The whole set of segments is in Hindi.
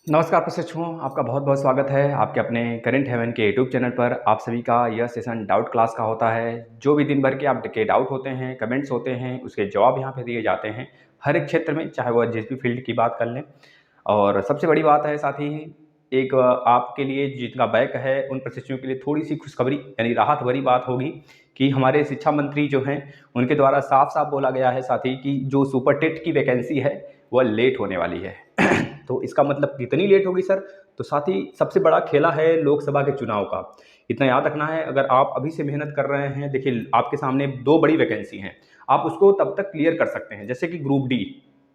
नमस्कार प्रशिक्षुओं, आपका बहुत बहुत स्वागत है आपके अपने करंट हेवन के यूट्यूब चैनल पर। आप सभी का यह सेशन डाउट क्लास का होता है। जो भी दिन भर के आपके डाउट होते हैं, कमेंट्स होते हैं, उसके जवाब यहाँ पे दिए जाते हैं हर एक क्षेत्र में, चाहे वह जिस भी फील्ड की बात कर लें। और सबसे बड़ी बात है साथ ही एक आपके लिए जिनका बैक है उन प्रशिक्षुओं के लिए थोड़ी सी खुशखबरी यानी राहत भरी बात होगी कि हमारे शिक्षा मंत्री जो हैं उनके द्वारा साफ साफ बोला गया है साथ ही कि जो सुपर टेट की वैकेंसी है वह लेट होने वाली है। तो इसका मतलब कितनी लेट होगी सर? तो साथ ही सबसे बड़ा खेला है लोकसभा के चुनाव का। इतना याद रखना है, अगर आप अभी से मेहनत कर रहे हैं, देखिए आपके सामने दो बड़ी वैकेंसी हैं, आप उसको तब तक क्लियर कर सकते हैं। जैसे कि group D,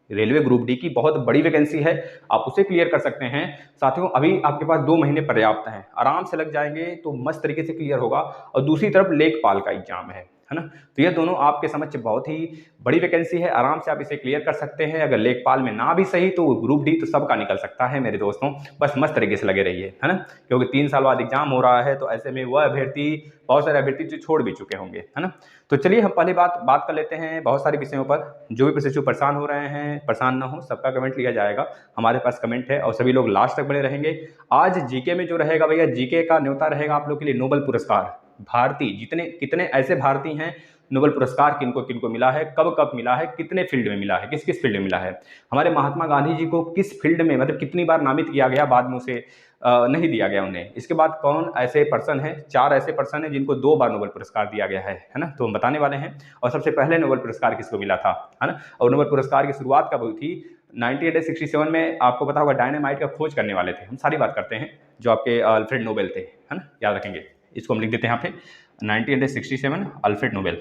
railway group D की बहुत बड़ी वैकेंसी है, आप उसे क्लियर कर सकते हैं। साथियों अभी आपके पास 2 महीने पर्याप्त हैं, आराम से लग जाएंगे तो मस्त तरीके से क्लियर होगा। और दूसरी तरफ लेखपाल का एग्जाम है ना, तो ये दोनों आपके समक्ष बहुत ही बड़ी वैकेंसी है, आराम से आप इसे क्लियर कर सकते हैं। अगर लेखपाल में ना भी सही तो ग्रुप डी तो सबका निकल सकता है मेरे दोस्तों, बस मस्त तरीके से लगे रहिए, है ना। क्योंकि 3 साल बाद एग्जाम हो रहा है, तो ऐसे में वह अभ्यर्थी, बहुत सारे अभ्यर्थी जो छोड़ भी चुके होंगे, है ना। तो चलिए हम पहले बात कर लेते हैं बहुत सारे विषयों पर। जो भी प्रशिक्षु परेशान हो रहे हैं, परेशान ना हो, सबका कमेंट लिया जाएगा, हमारे पास कमेंट है और सभी लोग लास्ट तक बने रहेंगे। आज जीके में जो रहेगा भैया, जीके का न्योता रहेगा आप लोग के लिए नोबेल पुरस्कार। भारतीय जितने कितने ऐसे भारतीय हैं, नोबेल पुरस्कार किनको किनको मिला है, कब कब मिला है, कितने फील्ड में मिला है, किस किस फील्ड में मिला है, हमारे महात्मा गांधी जी को किस फील्ड में, मतलब कितनी बार नामित किया गया, बाद में उसे नहीं दिया गया उन्हें। इसके बाद कौन ऐसे पर्सन है, 4 ऐसे पर्सन हैं जिनको 2 बार नोबेल पुरस्कार दिया गया है ना, तो हम बताने वाले हैं। और सबसे पहले नोबेल पुरस्कार किसको मिला था, है ना। और नोबेल पुरस्कार की शुरुआत कब हुई थी? 1967 में। आपको पता होगा डायनामाइट का खोज करने वाले थे, हम सारी बात करते हैं, जो आपके अल्फ्रेड नोबेल थे, है ना, याद रखेंगे। इसको हम लिख देते हैं यहाँ पे 1967 अल्फ्रेड नोबेल।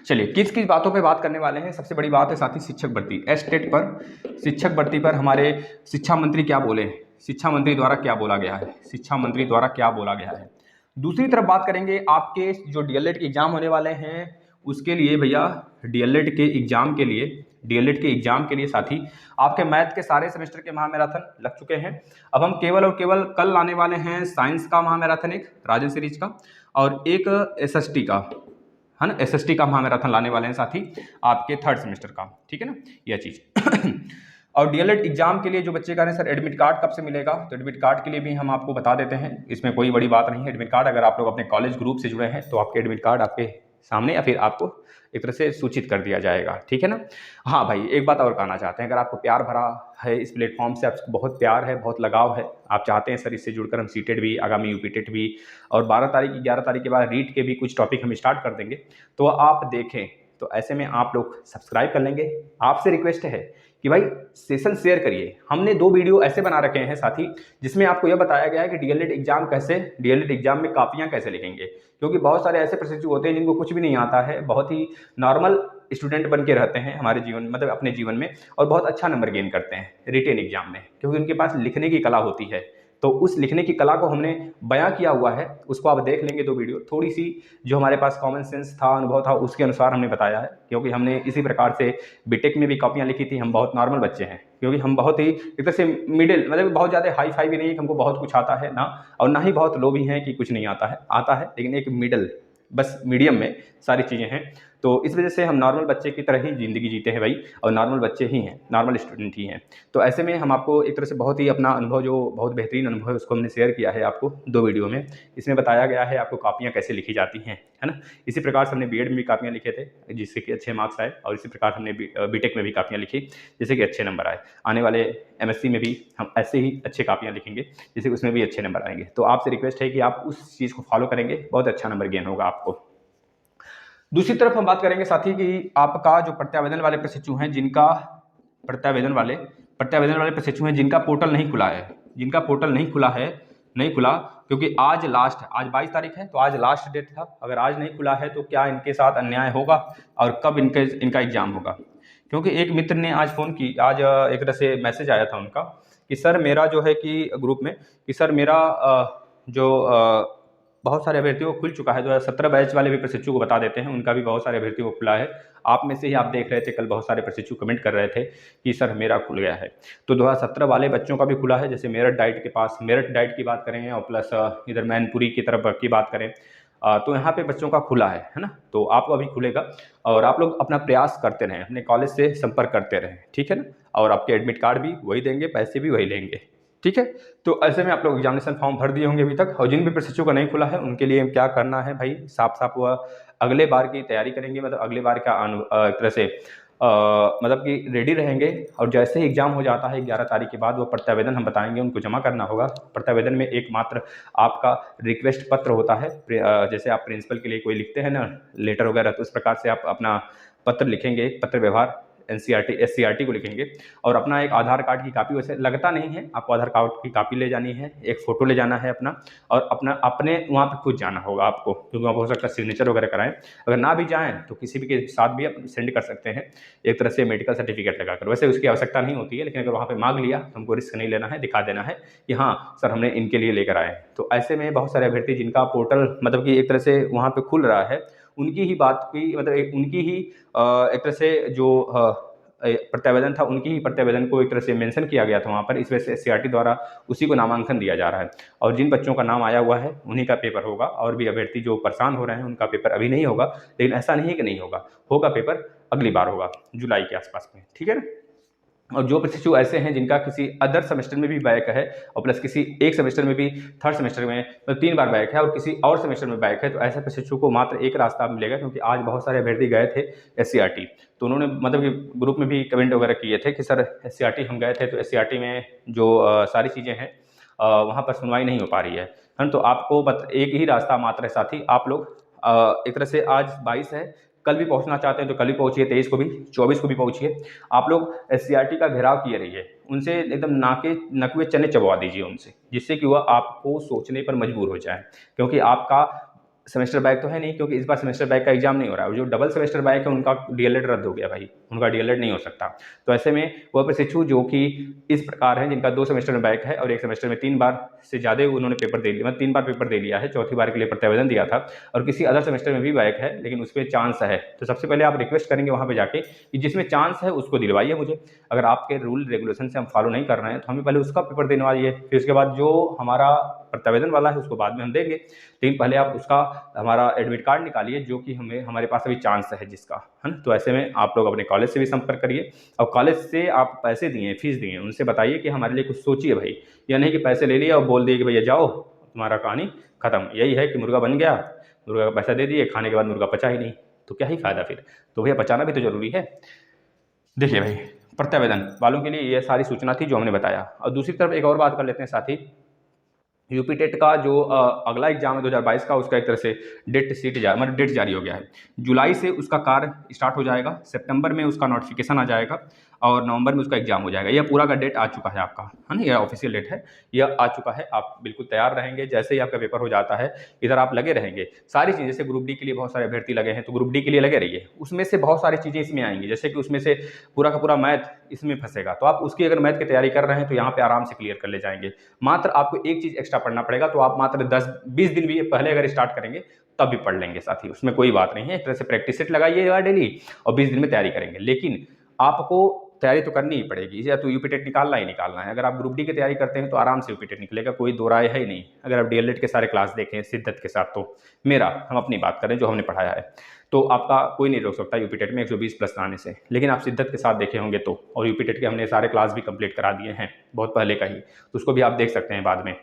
चलिए किस किस बातों पे बात करने वाले हैं। सबसे बड़ी बात है साथी शिक्षक भर्ती, एस्टेट पर, शिक्षक भर्ती पर हमारे शिक्षा मंत्री क्या बोले, शिक्षा मंत्री द्वारा क्या बोला गया है, शिक्षा मंत्री द्वारा क्या बोला गया है। दूसरी तरफ बात करेंगे आपके जो डीएलएड के एग्जाम होने वाले हैं उसके लिए भैया, डीएलएड के एग्जाम के लिए, डीएलएड के एग्जाम के लिए साथी आपके मैथ के सारे सेमेस्टर के महामैराथन लग चुके हैं। अब हम केवल और केवल कल लाने वाले हैं साइंस का महामैराथन, एक राजन सीरीज का, और एक एसएसटी का, है ना, एसएसटी का महामैराथन लाने वाले हैं साथी आपके 3rd सेमेस्टर का, ठीक है ना, यह चीज़। और डीएलएड एग्जाम के लिए जो बच्चे कह रहे हैं सर एडमिट कार्ड कब से मिलेगा, तो एडमिट कार्ड के लिए भी हम आपको बता देते हैं, इसमें कोई बड़ी बात नहीं है। एडमिट कार्ड अगर आप लोग अपने कॉलेज ग्रुप से जुड़े हैं तो आपके एडमिट कार्ड आपके सामने या फिर आपको एक तरह से सूचित कर दिया जाएगा, ठीक है ना। हाँ भाई, एक बात और कहना चाहते हैं, अगर आपको प्यार भरा है इस प्लेटफॉर्म से, आपको बहुत प्यार है, बहुत लगाव है, आप चाहते हैं सर इससे जुड़कर हम सीटेट भी, आगामी यूपी टेट भी, और 12 तारीख 11 तारीख के बाद रीट के भी कुछ टॉपिक हम स्टार्ट कर देंगे, तो आप देखें। तो ऐसे में आप लोग सब्सक्राइब कर लेंगे। आपसे रिक्वेस्ट है कि भाई सेशन शेयर करिए। हमने 2 वीडियो ऐसे बना रखे हैं साथी जिसमें आपको यह बताया गया है कि डीएलएड एग्जाम कैसे, डीएलएड एग्जाम में कापियां कैसे लिखेंगे। क्योंकि बहुत सारे ऐसे प्रशिक्षु होते हैं जिनको कुछ भी नहीं आता है, बहुत ही नॉर्मल स्टूडेंट बन के रहते हैं हमारे जीवन, मतलब अपने जीवन में, और बहुत अच्छा नंबर गेन करते हैं रिटेन एग्जाम में, क्योंकि उनके पास लिखने की कला होती है। तो उस लिखने की कला को हमने बयां किया हुआ है, उसको आप देख लेंगे 2 वीडियो। थोड़ी सी जो हमारे पास कॉमन सेंस था, अनुभव था, उसके अनुसार हमने बताया है, क्योंकि हमने इसी प्रकार से बीटेक में भी कॉपियां लिखी थी। हम बहुत नॉर्मल बच्चे हैं, क्योंकि हम बहुत ही एक तरह से मिडिल, मतलब बहुत ज़्यादा हाई फाई भी नहीं है कि हमको बहुत कुछ आता है ना, और ना ही बहुत लो भी हैं कि कुछ नहीं आता है, आता है, लेकिन एक मिडल, बस मीडियम में सारी चीज़ें हैं। तो इस वजह से हम नॉर्मल बच्चे की तरह ही ज़िंदगी जीते हैं भाई, और नॉर्मल बच्चे ही हैं, नॉर्मल स्टूडेंट ही हैं। तो ऐसे में हम आपको एक तरह से बहुत ही अपना अनुभव, जो बहुत बेहतरीन अनुभव है, उसको हमने शेयर किया है आपको 2 वीडियो में। इसमें बताया गया है आपको कापियाँ कैसे लिखी जाती हैं, है ना। इसी प्रकार से हमने बीएड में भी कापियाँ लिखे थे जिससे कि अच्छे मार्क्स आए, और इसी प्रकार हमने बीटेक में भी कापियाँ लिखी जिससे कि अच्छे नंबर आए। आने वाले एमएससी में भी हम ऐसे ही अच्छे कापियाँ लिखेंगे जिससे उसमें भी अच्छे नंबर आएंगे। तो आपसे रिक्वेस्ट है कि आप उस चीज़ को फॉलो करेंगे, बहुत अच्छा नंबर गेन होगा आपको। दूसरी तरफ हम बात करेंगे साथी कि आपका जो प्रत्यावेदन वाले प्रशिक्षु हैं, जिनका प्रत्यावेदन वाले प्रशिक्षु हैं जिनका पोर्टल नहीं खुला है, जिनका पोर्टल नहीं खुला है, नहीं खुला, क्योंकि आज लास्ट, आज 22 तारीख है, तो आज लास्ट डेट था। अगर आज नहीं खुला है तो क्या इनके साथ अन्याय होगा, और कब इनका एग्जाम होगा। क्योंकि एक मित्र ने आज फ़ोन की, आज एक तरह से मैसेज आया था उनका कि सर मेरा जो है कि ग्रुप में, कि सर मेरा बहुत सारे अभ्यर्थियों को खुल चुका है। 2017 बैच वाले भी प्रशिक्षु को बता देते हैं, उनका भी बहुत सारे अभ्यर्थियों को खुला है। आप में से ही आप देख रहे थे, कल बहुत सारे प्रशिक्षु कमेंट कर रहे थे कि सर मेरा खुल गया है। तो 2017 वाले बच्चों का भी खुला है, जैसे मेरठ डाइट के पास, मेरठ डाइट की बात करें, और प्लस इधर मैनपुरी की तरफ की बात करें, तो यहाँ पे बच्चों का खुला है ना, तो आपको अभी खुलेगा और आप लोग अपना प्रयास करते रहें, अपने कॉलेज से संपर्क करते रहें, ठीक है ना। और आपके एडमिट कार्ड भी वही देंगे, पैसे भी वही लेंगे, ठीक है। तो ऐसे में आप लोग एग्जामिनेशन फॉर्म भर दिए होंगे अभी तक, और जिन भी प्रशिक्षु का नहीं खुला है उनके लिए क्या करना है भाई, साफ साफ वह अगले बार की तैयारी करेंगे, मतलब अगले बार का एक तरह से मतलब कि रेडी रहेंगे। और जैसे ही एग्जाम हो जाता है 11 तारीख के बाद, वो प्रत्यावेदन हम बताएंगे उनको जमा करना होगा। प्रत्यावेदन में एकमात्र आपका रिक्वेस्ट पत्र होता है, जैसे आप प्रिंसिपल के लिए कोई लिखते हैं ना लेटर वगैरह, तो उस प्रकार से आप अपना पत्र लिखेंगे, पत्र व्यवहार एनसीईआरटी एससीईआरटी को लिखेंगे। और अपना एक आधार कार्ड की कापी, वैसे लगता नहीं है, आपको आधार कार्ड की कापी ले जानी है, एक फ़ोटो ले जाना है अपना, और अपना अपने वहाँ पे खुद जाना होगा आपको, क्योंकि वहाँ हो सकता है सिग्नेचर वगैरह कराएं। अगर ना भी जाएँ तो किसी भी के साथ भी आप सेंड कर सकते हैं, एक तरह से मेडिकल सर्टिफिकेट लगाकर। वैसे उसकी आवश्यकता नहीं होती है, लेकिन अगर वहाँ पे मांग लिया तो हमको रिस्क नहीं लेना है, दिखा देना है कि हाँ सर हमने इनके लिए लेकर आए। तो ऐसे में बहुत सारे अभ्यर्थी जिनका पोर्टल मतलब कि एक तरह से वहाँ पे खुल रहा है, उनकी ही बात की मतलब उनकी ही एक तरह से जो प्रत्यावेदन था, उनकी ही प्रत्यावेदन को एक तरह से मेंशन किया गया था वहाँ पर, इस वजह से एससीईआरटी द्वारा उसी को नामांकन दिया जा रहा है। और जिन बच्चों का नाम आया हुआ है उन्हीं का पेपर होगा, और भी अभ्यर्थी जो परेशान हो रहे हैं उनका पेपर अभी नहीं होगा, लेकिन ऐसा नहीं है कि नहीं होगा, होगा पेपर अगली बार होगा जुलाई के आसपास में, ठीक है ना। और जो प्रशिक्षु ऐसे हैं जिनका किसी अदर सेमेस्टर में भी बैक है, और प्लस किसी एक सेमेस्टर में भी, थर्ड सेमेस्टर में तो 3 बार बैक है, और किसी और सेमेस्टर में बैक है, तो ऐसे प्रशिक्षु को मात्र एक रास्ता मिलेगा। क्योंकि आज बहुत सारे अभ्यर्थी गए थे एससीईआरटी, तो उन्होंने मतलब कि ग्रुप में भी कमेंट वगैरह किए थे कि सर एससीईआरटी हम गए थे, तो एससीईआरटी में जो सारी चीज़ें हैं वहाँ पर सुनवाई नहीं हो पा रही है ना। तो आपको एक ही रास्ता मात्र है साथी, आप लोग एक तरह से आज 22 है, कल भी पहुंचना चाहते हैं तो कल भी पहुंचिए, 23 को भी, 24 को भी पहुंचिए। आप लोग एससीईआरटी का घेराव किए रहिए, उनसे एकदम नाके नकवे चने चबवा दीजिए उनसे, जिससे कि वह आपको सोचने पर मजबूर हो जाए। क्योंकि आपका सेमेस्टर बैक तो है नहीं, क्योंकि इस बार सेमेस्टर बैक का एग्जाम नहीं हो रहा है। जो डबल सेमेस्टर बैक है उनका डीएलएड रद्द हो गया भाई, उनका डीएलएड नहीं हो सकता। तो ऐसे में वह प्रशिक्षु जो कि इस प्रकार हैं, जिनका 2 सेमेस्टर में बैक है और एक सेमेस्टर में 3 बार से ज़्यादा उन्होंने पेपर दे लिया, मतलब 3 बार पेपर दे लिया है, चौथी बार के लिए प्रत्यावेदन दिया था, और किसी अदर सेमेस्टर में भी बैक है लेकिन उस पर चांस है, तो सबसे पहले आप रिक्वेस्ट करेंगे वहाँ पर जाके कि जिसमें चांस है उसको दिलवाइए मुझे। अगर आपके रूल रेगुलेशन से हम फॉलो नहीं कर रहे हैं तो हमें पहले उसका पेपर दिलवाइए, फिर उसके बाद जो हमारा प्रत्यावेदन वाला है उसको बाद में हम देंगे, लेकिन पहले आप उसका हमारा एडमिट कार्ड निकालिए, जो कि हमारे पास अभी चांस है जिसका, है ना। तो ऐसे में आप लोग अपने कॉलेज से भी संपर्क करिए, और कॉलेज से आप पैसे दिए, फीस दिए, उनसे बताइए कि हमारे लिए कुछ सोचिए भाई, या नहीं कि पैसे ले लिए और बोल दिए कि भैया जाओ तुम्हारा कहानी खत्म। यही है कि मुर्गा बन गया, मुर्गा का पैसा दे दिए, खाने के बाद मुर्गा पचा ही नहीं, तो क्या ही फायदा फिर। तो भैया पचाना भी तो जरूरी है। देखिए भाई, प्रत्यावेदन वालों के लिए ये सारी सूचना थी जो हमने बताया। और दूसरी तरफ एक और बात कर लेते हैं साथी, यूपी टेट का जो अगला एग्जाम है 2022 का, उसका एक तरह से मतलब डेट जारी हो गया है। जुलाई से उसका कार्य स्टार्ट हो जाएगा, सितंबर में उसका नोटिफिकेशन आ जाएगा, और नवंबर में उसका एग्जाम हो जाएगा। यह पूरा का डेट आ चुका है आपका, है ना, यह ऑफिशियल डेट है, यह आ चुका है। आप बिल्कुल तैयार रहेंगे, जैसे ही आपका पेपर हो जाता है इधर आप लगे रहेंगे। सारी चीज़ें, जैसे ग्रुप डी के लिए बहुत सारे अभ्यर्थी लगे हैं, तो ग्रुप डी के लिए लगे रहिए, उसमें से बहुत सारी चीज़ें इसमें आएंगी, जैसे कि उसमें से पूरा का पूरा मैथ इसमें फंसेगा, तो आप उसकी अगर मैथ की तैयारी कर रहे हैं तो यहाँ पे आराम से क्लियर कर ले जाएंगे। मात्र आपको एक चीज़ एक्स्ट्रा पढ़ना पड़ेगा, तो आप मात्र 10-20 दिन भी पहले अगर स्टार्ट करेंगे तब भी पढ़ लेंगे साथी, उसमें कोई बात नहीं है। एक तरह से प्रैक्टिस सेट लगाइएगा डेली, और 20 दिन में तैयारी करेंगे। लेकिन आपको तैयारी तो करनी ही पड़ेगी, या तो यूपी टेट निकालना ही निकालना है। अगर आप ग्रुप डी की तैयारी करते हैं तो आराम से यूपी टेट निकलेगा, कोई दो राय है ही नहीं। अगर आप डीएलएड के सारे क्लास देखें शिद्दत के साथ, तो हम अपनी बात करें जो हमने पढ़ाया है, तो आपका कोई नहीं रोक सकता यूपी टेट में 120 प्लस आने से। लेकिन आप शिद्दत के साथ देखे होंगे तो, और यूपी टेट के हमने सारे क्लास भी कंप्लीट करा दिए हैं बहुत पहले का ही, तो उसको भी आप देख सकते हैं बाद में।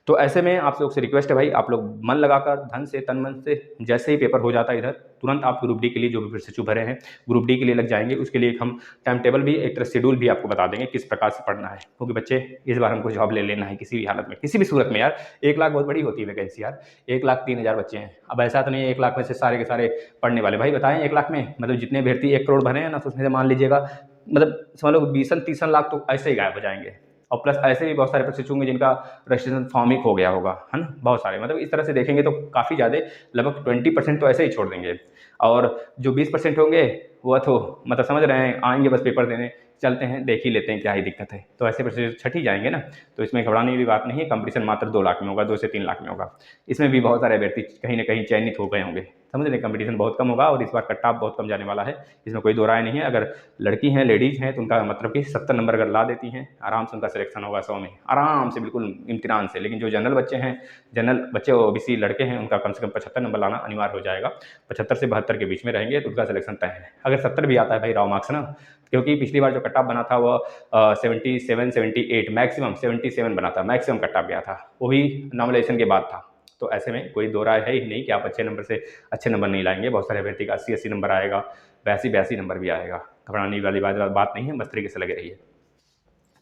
तो ऐसे में आप लोग से रिक्वेस्ट है भाई, आप लोग मन लगाकर धन से तन मन से, जैसे ही पेपर हो जाता है इधर तुरंत आप ग्रुप डी के लिए जो भी प्रशिक्षु भरे हैं ग्रुप डी के लिए लग जाएंगे। उसके लिए हम टाइम टेबल भी, एक तरह शेड्यूल भी आपको बता देंगे किस प्रकार से पढ़ना है, क्योंकि बच्चे इस बार हमको जॉब ले लेना है किसी भी हालत में, किसी भी सूरत में। यार 1 लाख बहुत बड़ी होती है वैकेंसी यार, 1,03,000 बच्चे हैं। अब ऐसा तो नहीं है 1 लाख में से सारे के सारे पढ़ने वाले। भाई बताएं 1 लाख में मतलब जितने अभ्यर्थी 1 करोड़ भरे हैं ना, तो उसमें से मान लीजिएगा मतलब समझ लो 20-30 लाख तो ऐसे ही गायब हो जाएंगे। और प्लस ऐसे भी बहुत सारे प्रशिक्षु होंगे जिनका रजिस्ट्रेशन फॉर्म ही खो गया होगा, है ना, बहुत सारे। मतलब इस तरह से देखेंगे तो काफ़ी ज़्यादा, लगभग 20% तो ऐसे ही छोड़ देंगे, और जो 20% होंगे वह तो मतलब समझ रहे हैं आएंगे बस पेपर देने, चलते हैं, देख ही लेते हैं क्या ही दिक्कत है। तो ऐसे प्रोसीजर छठ ही जाएंगे ना, तो इसमें घबराने की बात नहीं है। कंपटीशन मात्र 2 लाख में होगा, 2 से 3 लाख में होगा। इसमें भी बहुत सारे अभ्यर्थी कहीं ना कहीं चयनित हो गए होंगे, समझ रहे, कंपटीशन बहुत कम होगा और इस बार कट ऑफ बहुत कम जाने वाला है, इसमें कोई दो राय नहीं है। अगर लड़की हैं, लेडीज़ हैं, तो उनका मतलब कि 70 नंबर अगर ला देती हैं, आराम से उनका सिलेक्शन होगा 100 में, आराम से, बिल्कुल इम्तिहान से। लेकिन जो जनरल बच्चे हैं, जनरल बच्चे ओबीसी लड़के हैं, उनका कम से कम 75 नंबर लाना अनिवार्य हो जाएगा। 75 से 72 के बीच में रहेंगे तो उनका सिलेक्शन तय है। अगर 70 भी आता है भाई, राव मार्क्स ना, क्योंकि पिछली बार जो कट ऑफ बना था वो 77 78 मैक्सिमम 77 बना था, मैक्सिमम कट ऑफ गया था, वो भी नॉमिनेशन के बाद था। तो ऐसे में कोई दो राय है ही नहीं कि आप अच्छे नंबर से अच्छे नंबर नहीं लाएंगे। बहुत सारे अभ्यर्थी का 80 नंबर आएगा, 82 नंबर भी आएगा। घबराने वाली बात नहीं है, बस तरीके से लगे रहिए।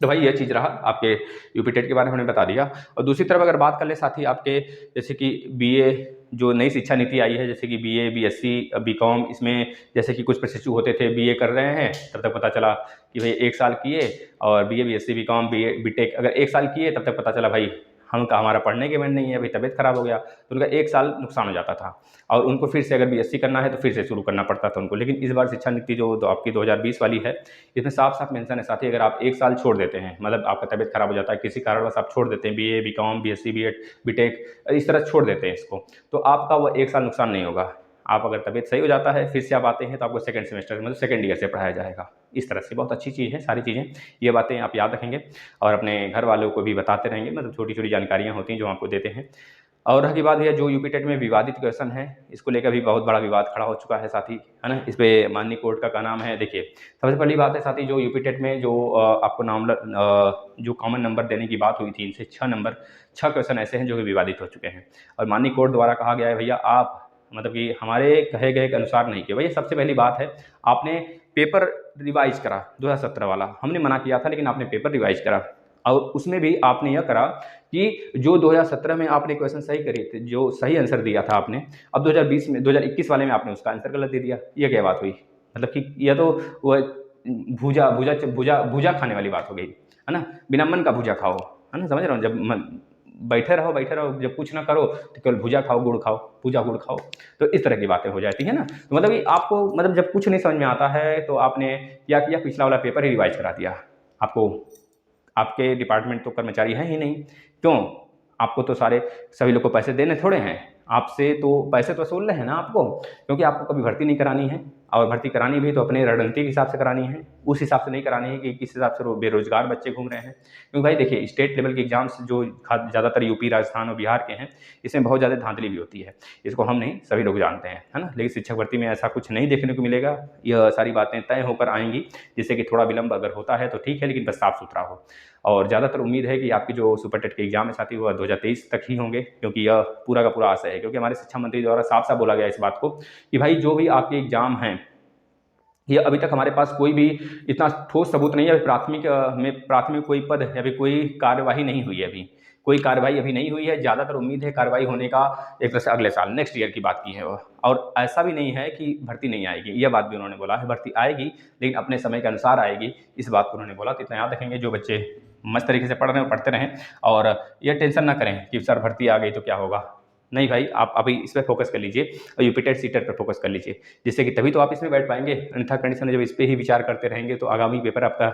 तो भाई यह चीज़ रहा, आपके यूपी टेट के बारे में हमने बता दिया। और दूसरी तरफ अगर बात कर ले साथी, आपके जैसे कि बीए जो नई शिक्षा नीति आई है, जैसे कि बीए, बीएससी, बीकॉम, इसमें जैसे कि कुछ प्रशिक्षु होते थे बीए कर रहे हैं, तब तक पता चला कि भाई 1 साल किए, और BA, BSc, BCom, BA, BTech अगर 1 साल किए, तब तक पता चला भाई हमारा पढ़ने के मन नहीं है, भाई तबीयत खराब हो गया, तो उनका 1 साल नुकसान हो जाता था। और उनको फिर से अगर बीएससी करना है तो फिर से शुरू करना पड़ता था उनको। लेकिन इस बार शिक्षा नीति जो आपकी 2020 वाली है, इसमें साफ साफ मेंशन है साथी, अगर आप 1 साल छोड़ देते हैं, मतलब आपका तबीयत खराब हो जाता है, किसी कारणवश आप छोड़ देते हैं BA, BCom, BSc, BEd, BTech, इस तरह छोड़ देते हैं इसको, तो आपका वो 1 साल नुकसान नहीं होगा। आप अगर तबीयत सही हो जाता है, फिर से आप आते हैं, तो आपको सेकंड सेमेस्टर मतलब सेकंड ईयर से पढ़ाया जाएगा। इस तरह से बहुत अच्छी चीज़ है, सारी चीज़ें, ये बातें आप याद रखेंगे और अपने घर वालों को भी बताते रहेंगे, मतलब छोटी छोटी जानकारियाँ होती हैं जो आपको देते हैं। और रही बात है जो यूपी टेट में विवादित क्वेश्चन है, इसको लेकर भी बहुत बड़ा विवाद खड़ा हो चुका है साथी, है ना। इस पर माननीय कोर्ट का नाम है, देखिए सबसे पहली बात है साथी, जो यूपी टेट में जो आपको जो कॉमन नंबर देने की बात हुई थी, इनसे 6 क्वेश्चन ऐसे हैं जो कि विवादित हो चुके हैं। और माननीय कोर्ट द्वारा कहा गया है भैया आप मतलब कि हमारे कहे गए के अनुसार नहीं किया। भैया सबसे पहली बात है, आपने पेपर रिवाइज करा 2017 वाला, हमने मना किया था, लेकिन आपने पेपर रिवाइज करा, और उसमें भी आपने यह करा कि जो 2017 में आपने क्वेश्चन सही करे थे, जो सही आंसर दिया था आपने, अब 2021 वाले में आपने उसका आंसर गलत दे दिया। ये क्या बात हुई? मतलब कि यह तो वह भूजा भूजा भूजा भूजा खाने वाली बात हो गई, है ना। बिना मन का भूजा खाओ, है ना, समझ रहे हो। जब बैठे रहो, जब कुछ ना करो तो केवल भूजा खाओ, गुड़ खाओ, भूजा गुड़ खाओ, तो इस तरह की बातें हो जाती है ना। तो मतलब कि आपको मतलब जब कुछ नहीं समझ में आता है तो आपने क्या किया, पिछला वाला पेपर ही रिवाइज करा दिया। आपको आपके डिपार्टमेंट तो कर्मचारी हैं ही नहीं, क्यों? आपको तो सभी लोग को पैसे देने थोड़े हैं, आपसे तो पैसे तो वसूल रहे हैं ना आपको, क्योंकि आपको कभी भर्ती नहीं करानी है, और भर्ती करानी भी तो अपने रणनीति के हिसाब से करानी है, उस हिसाब से नहीं करानी है कि किस हिसाब से बेरोजगार बच्चे घूम रहे हैं। क्योंकि भाई देखिए, स्टेट लेवल के एग्जाम्स जो ज़्यादातर यूपी, राजस्थान और बिहार के हैं, इसमें बहुत ज़्यादा धांधली भी होती है, इसको हम नहीं सभी लोग जानते हैं, है ना। लेकिन शिक्षक भर्ती में ऐसा कुछ नहीं देखने को मिलेगा, यह सारी बातें तय होकर आएंगी, जिससे कि थोड़ा विलंब अगर होता है तो ठीक है, लेकिन बस साफ सुथरा हो। और ज़्यादातर उम्मीद है कि आपकी जो सुपर टेट के एग्जाम है साथी, वह 2023 तक ही होंगे, क्योंकि यह पूरा का पूरा आशय है, क्योंकि हमारे शिक्षा मंत्री द्वारा साफ साफ बोला गया इस बात को कि भाई जो भी आपके एग्जाम हैं, ये अभी तक हमारे पास कोई भी इतना ठोस सबूत नहीं है। प्राथमिक कोई पद या फिर कोई कार्यवाही नहीं हुई है, अभी कोई कार्रवाई अभी नहीं हुई है। ज़्यादातर उम्मीद है कार्रवाई होने का एक तरह से अगले साल, नेक्स्ट ईयर की बात की है वह। और ऐसा भी नहीं है कि भर्ती नहीं आएगी, यह बात भी उन्होंने बोला है, भर्ती आएगी लेकिन अपने समय के अनुसार आएगी, इस बात को उन्होंने बोला। तो इतना याद रखेंगे, जो बच्चे मस्त तरीके से पढ़ रहे हैं पढ़ते रहें, और यह टेंशन ना करें कि सर भर्ती आ गई तो क्या होगा। नहीं भाई, आप अभी इस पर फोकस कर लीजिए और यूपी टेट सीटेट पर फोकस कर लीजिए, जिससे कि तभी तो आप इसमें बैठ पाएंगे। अन्यथा कंडीशन जब इस पर ही विचार करते रहेंगे तो आगामी पेपर आपका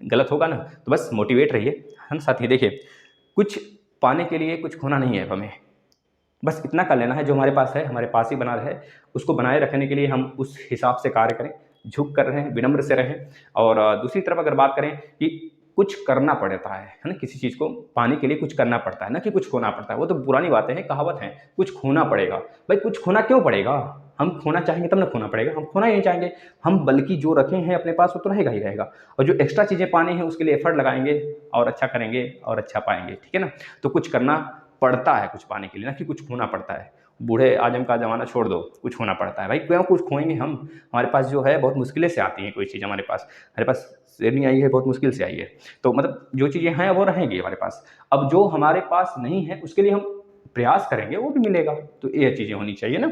गलत होगा ना। तो बस मोटिवेट रहिए, हम साथ ही देखिए, कुछ पाने के लिए कुछ खोना नहीं है हमें, बस इतना कर लेना है, जो हमारे पास है हमारे पास ही बना रहे, उसको बनाए रखने के लिए हम उस हिसाब से कार्य करें, झुक कर रहें, विनम्र से रहें। और दूसरी तरफ अगर बात करें कि कुछ करना पड़ता है ना, किसी चीज़ को पाने के लिए कुछ करना पड़ता है ना, कि कुछ खोना पड़ता है, वो तो पुरानी बातें हैं, कहावत है, कुछ खोना पड़ेगा। भाई कुछ खोना क्यों पड़ेगा? हम खोना चाहेंगे तब ना खोना पड़ेगा, हम खोना ही नहीं चाहेंगे, हम बल्कि जो रखे हैं अपने पास वो तो रहेगा ही रहेगा, और जो एक्स्ट्रा चीज़ें पाने हैं उसके लिए एफर्ट लगाएंगे और अच्छा करेंगे और अच्छा पाएंगे, ठीक है ना। तो कुछ करना पड़ता है कुछ पाने के लिए, ना कि कुछ खोना पड़ता है। बूढ़े आजम का ज़माना छोड़ दो, कुछ होना पड़ता है भाई। क्यों कुछ खोएंगे हम? हमारे पास जो है बहुत मुश्किल से आती है कोई चीज़, हमारे पास से नहीं आई है, बहुत मुश्किल से आई है। तो मतलब जो चीज़ें हैं वो रहेंगी हमारे पास। अब जो हमारे पास नहीं है उसके लिए हम प्रयास करेंगे, वो भी मिलेगा। तो ये चीज़ें होनी चाहिए ना।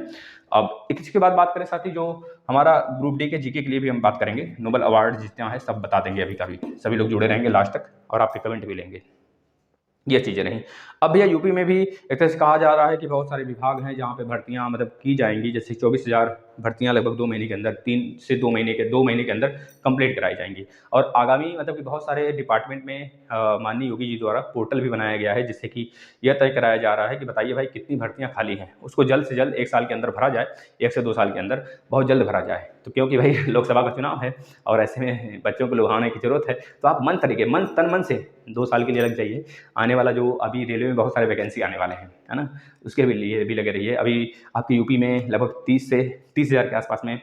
अब एक इसके बाद बात करें साथी, जो हमारा ग्रुप डी के जीके के लिए भी हम बात करेंगे, नोबल अवार्ड जितना है सब बता देंगे अभी का भी। सभी लोग जुड़े रहेंगे लास्ट तक और आपके कमेंट भी लेंगे, ये चीज़ें नहीं। अब भैया यूपी में भी एक तरह से कहा जा रहा है कि बहुत सारे विभाग हैं जहाँ पे भर्तियाँ मतलब की जाएंगी, जैसे 24,000 भर्तियाँ लगभग 2 महीने के अंदर, 3 से 2 महीने के अंदर कंप्लीट कराई जाएंगी। और आगामी मतलब कि बहुत सारे डिपार्टमेंट में माननीय योगी जी द्वारा पोर्टल भी बनाया गया है, जिससे कि यह तय कराया जा रहा है कि बताइए भाई कितनी भर्तियाँ खाली हैं, उसको जल्द से जल्द 1 साल के अंदर भरा जाए, 1 से 2 साल के अंदर बहुत जल्द भरा जाए। तो क्योंकि भाई लोकसभा का चुनाव है और ऐसे में बच्चों को लुभाने की ज़रूरत है, तो आप तन मन से 2 साल के लिए लग जाइए। आने वाला जो अभी रेलवे में बहुत सारे वैकेंसी आने वाले हैं, है ना, उसके भी लिए भी लगे रहिए। अभी आपकी यूपी में लगभग 30,000 के आसपास में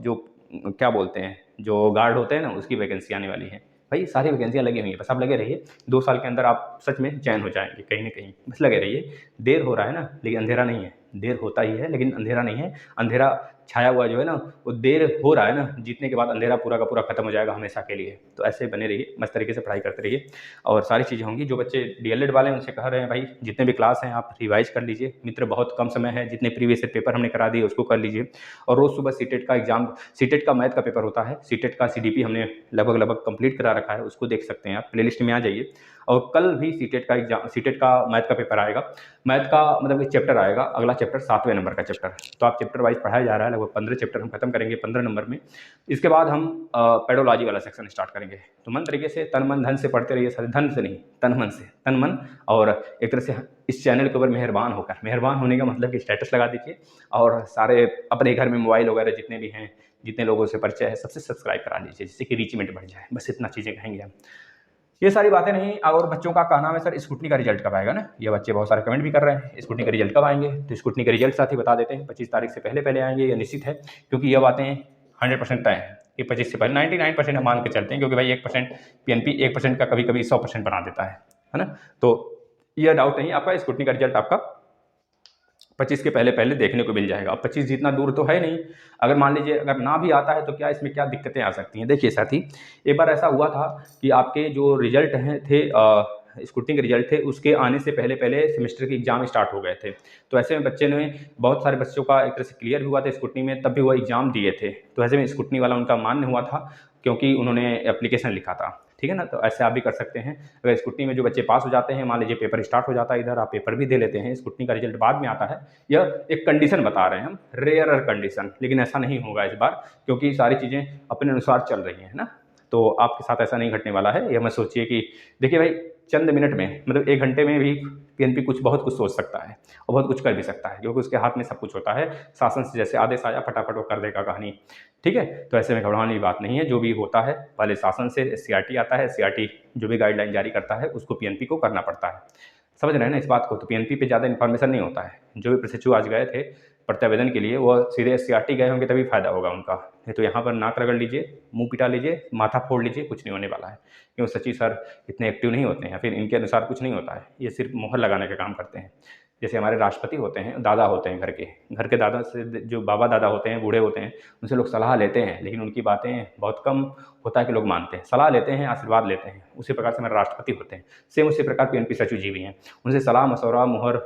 जो क्या बोलते हैं, जो गार्ड होते हैं ना, उसकी वैकेंसी आने वाली है। भाई सारी वैकेंसियाँ लगी हुई हैं, बस आप लगे रहिए, 2 साल के अंदर आप सच में चयन हो जाएंगे कहीं ना कहीं। बस लगे रहिए, देर हो रहा है ना, लेकिन अंधेरा नहीं है। देर होता ही है लेकिन अंधेरा नहीं है। अंधेरा छाया हुआ जो है ना, वो देर हो रहा है ना, जीतने के बाद अंधेरा पूरा का पूरा खत्म हो जाएगा हमेशा के लिए। तो ऐसे बने रहिए, मस्त तरीके से पढ़ाई करते रहिए और सारी चीज़ें होंगी। जो बच्चे डीएलएड वाले हैं उनसे कह रहे हैं भाई जितने भी क्लास हैं आप रिवाइज कर लीजिए मित्र, बहुत कम समय है, जितने प्रीवियस पेपर हमने करा दिए उसको कर लीजिए। और रोज़ सुबह सीटेट का एग्जाम, सीटेट का मैथ का पेपर होता है, सीटेट का सीडीपी हमने लगभग कंप्लीट करा रखा है, उसको देख सकते हैं आप, प्लेलिस्ट में आ जाइए। और कल भी सीटेट का एग्जाम, सीटेट का मैथ का पेपर आएगा। मैथ का मतलब एक चैप्टर आएगा, अगला चैप्टर 7वें नंबर का चैप्टर। तो आप चैप्टर वाइज पढ़ाया जा रहा है, लगभग 15 चैप्टर हम खत्म करेंगे 15 नंबर में। इसके बाद हम पेडोलॉजी वाला सेक्शन स्टार्ट करेंगे। तो मन तरीके से तन मन धन से पढ़ते रहिए, सर धन से नहीं, तन मन से, तन मन। और एक तरह से इस चैनल के ऊपर मेहरबान होकर, मेहरबान होने का मतलब कि स्टेटस लगा दीजिए और सारे अपने घर में मोबाइल वगैरह जितने भी हैं, जितने लोगों से परिचय है, सबसे सब्सक्राइब करा लीजिए, जिससे कि रीचमेंट बढ़ जाए। बस इतना चीज़ें कहेंगे हम। ये सारी बातें नहीं। और बच्चों का कहना है सर स्कूटनी का रिजल्ट कब आएगा ना, ये बच्चे बहुत सारे कमेंट भी कर रहे हैं, स्कूटनी का रिजल्ट कब आएंगे। तो स्कूटनी का रिजल्ट साथ ही बता देते हैं, 25 तारीख से पहले आएंगे, ये निश्चित है। क्योंकि ये बातें 100% तय है कि 25 से पहले, 99% हम मान के चलते हैं, क्योंकि भाई 1% पीएनपी 1% का कभी कभी 100% बना देता है ना। तो यह डाउट नहीं आपका, स्कूटनी का रिजल्ट आपका 25 के पहले देखने को मिल जाएगा। अब 25 जितना दूर तो है नहीं। अगर मान लीजिए अगर ना भी आता है तो क्या इसमें क्या दिक्कतें आ सकती हैं। देखिए साथी, एक बार ऐसा हुआ था कि आपके जो रिजल्ट हैं थे, स्कूटनी के रिजल्ट थे, उसके आने से पहले सेमेस्टर के एग्जाम स्टार्ट हो गए थे। तो ऐसे में बच्चे ने, बहुत सारे बच्चों का एक तरह से क्लियर भी हुआ था स्कूटनी में, तब भी वो एग्जाम दिए थे। तो ऐसे में स्कूटनी वाला उनका मान्य हुआ था, क्योंकि उन्होंने एप्लीकेशन लिखा था, ठीक है ना। तो ऐसे आप भी कर सकते हैं। अगर स्कूटनी में जो बच्चे पास हो जाते हैं, मान लीजिए पेपर स्टार्ट हो जाता है इधर, आप पेपर भी दे लेते हैं, स्कूटनी का रिजल्ट बाद में आता है, यह एक कंडीशन बता रहे हैं हम, रेयर कंडीशन। लेकिन ऐसा नहीं होगा इस बार, क्योंकि सारी चीज़ें अपने अनुसार चल रही हैं, है ना। तो आपके साथ ऐसा नहीं घटने वाला है। यह मत सोचिए कि, देखिए भाई चंद मिनट में, मतलब 1 घंटे में भी पीएनपी बहुत कुछ सोच सकता है और बहुत कुछ कर भी सकता है, क्योंकि उसके हाथ में सब कुछ होता है। शासन से जैसे आदेश आया फटाफट वो कर देगा कहानी, ठीक है। तो ऐसे में घबराने की बात नहीं है। जो भी होता है पहले शासन से सीआरटी आता है, सीआरटी जो भी गाइडलाइन जारी करता है उसको पीएनपी को करना पड़ता है। समझ रहे हैं ना इस बात को। तो पीएनपी पे ज़्यादा इन्फॉर्मेशन नहीं होता है। जो भी प्रशिक्षु आज गए थे प्रत्यावेदन के लिए, वो सीधे सीआरटी गए होंगे तभी फायदा होगा उनका। नहीं तो यहाँ पर नाक रगड़ लीजिए, मुंह पिटा लीजिए, माथा फोड़ लीजिए, कुछ नहीं होने वाला है। क्यों, सचिव सर इतने एक्टिव नहीं होते हैं, फिर इनके अनुसार कुछ नहीं होता है। ये सिर्फ मोहर लगाने का काम करते हैं। जैसे हमारे राष्ट्रपति होते हैं, दादा होते हैं, घर के दादा से, जो बाबा दादा होते हैं, बूढ़े होते हैं, उनसे लोग सलाह लेते हैं, लेकिन उनकी बातें बहुत कम होता है कि लोग मानते हैं। सलाह लेते हैं, आशीर्वाद लेते हैं। उसी प्रकार से हमारे राष्ट्रपति होते हैं, सेम उसी प्रकार पीएनपी सचिव जी भी हैं। उनसे सलाह मशवरा, मुहर,